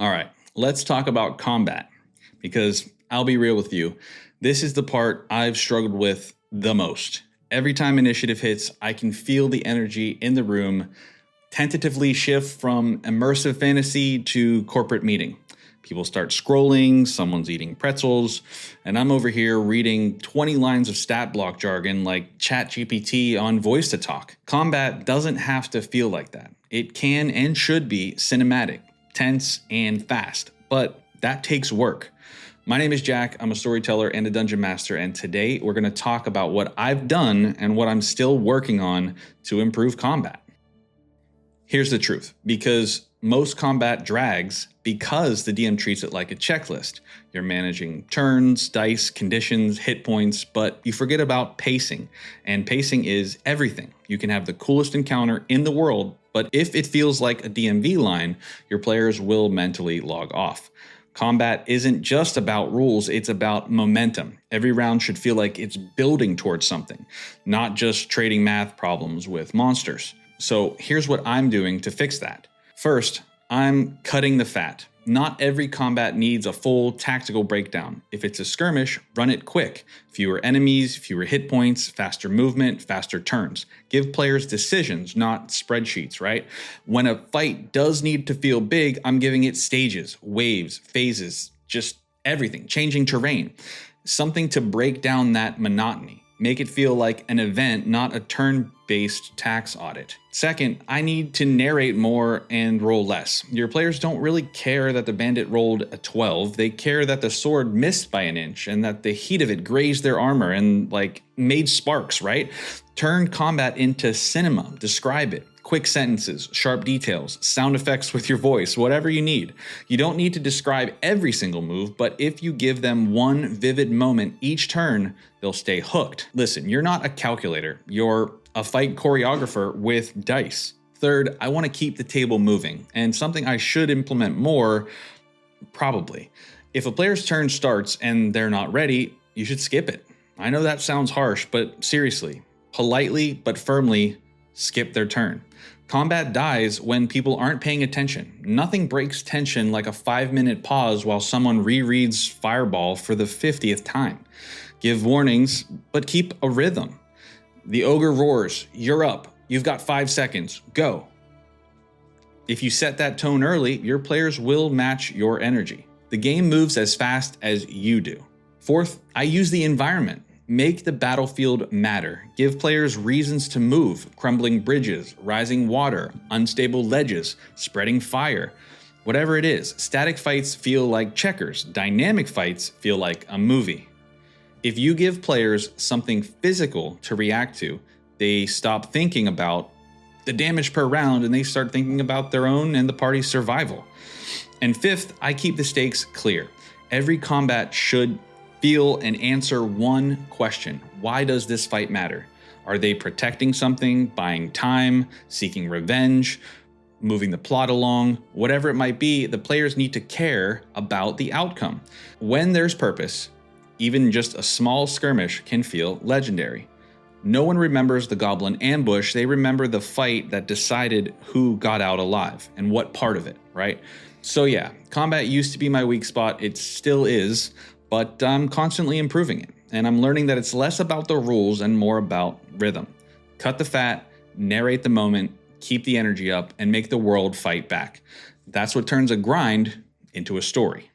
All right, let's talk about combat, because I'll be real with you. This is the part I've struggled with the most. Every time initiative hits, I can feel the energy in the room tentatively shift from immersive fantasy to corporate meeting. People start scrolling, someone's eating pretzels, and I'm over here reading 20 lines of stat block jargon like ChatGPT on voice to talk. Combat doesn't have to feel like that. It can and should be cinematic, tense, and fast, but that takes work. My name is Jack, I'm a storyteller and a dungeon master, and today we're going to talk about what I've done and what I'm still working on to improve combat. Here's the truth, because most combat drags because the DM treats it like a checklist. You're managing turns, dice, conditions, hit points, but you forget about pacing. And pacing is everything. You can have the coolest encounter in the world, but if it feels like a DMV line, your players will mentally log off. Combat isn't just about rules, it's about momentum. Every round should feel like it's building towards something, not just trading math problems with monsters. So here's what I'm doing to fix that. First, I'm cutting the fat. Not every combat needs a full tactical breakdown. If it's a skirmish, run it quick. Fewer enemies, fewer hit points, faster movement, faster turns. Give players decisions, not spreadsheets, right? When a fight does need to feel big, I'm giving it stages, waves, phases, just everything, changing terrain. Something to break down that monotony. Make it feel like an event, not a turn-based tax audit. Second, I need to narrate more and roll less. Your players don't really care that the bandit rolled a 12. They care that the sword missed by an inch and that the heat of it grazed their armor and made sparks, right? Turn combat into cinema. Describe it. Quick sentences, sharp details, sound effects with your voice, whatever you need. You don't need to describe every single move, but if you give them one vivid moment each turn, they'll stay hooked. Listen, you're not a calculator. You're a fight choreographer with dice. Third, I want to keep the table moving, and something I should implement more, probably. If a player's turn starts and they're not ready, you should skip it. I know that sounds harsh, but seriously, politely but firmly skip their turn. Combat dies when people aren't paying attention. Nothing breaks tension like a 5-minute pause while someone rereads Fireball for the 50th time. Give warnings, but keep a rhythm. The ogre roars, you're up, you've got 5 seconds, go. If you set that tone early, your players will match your energy. The game moves as fast as you do. Fourth, I use the environment. Make the battlefield matter. Give players reasons to move, crumbling bridges, rising water, unstable ledges, spreading fire. Whatever it is, static fights feel like checkers. Dynamic fights feel like a movie. If you give players something physical to react to, they stop thinking about the damage per round and they start thinking about their own and the party's survival. And fifth, I keep the stakes clear. Every combat should feel and answer one question. Why does this fight matter? Are they protecting something, buying time, seeking revenge, moving the plot along? Whatever it might be, the players need to care about the outcome. When there's purpose, even just a small skirmish can feel legendary. No one remembers the goblin ambush, they remember the fight that decided who got out alive and what part of it, right? So yeah, combat used to be my weak spot, it still is, but I'm constantly improving it, and I'm learning that it's less about the rules and more about rhythm. Cut the fat, narrate the moment, keep the energy up, and make the world fight back. That's what turns a grind into a story.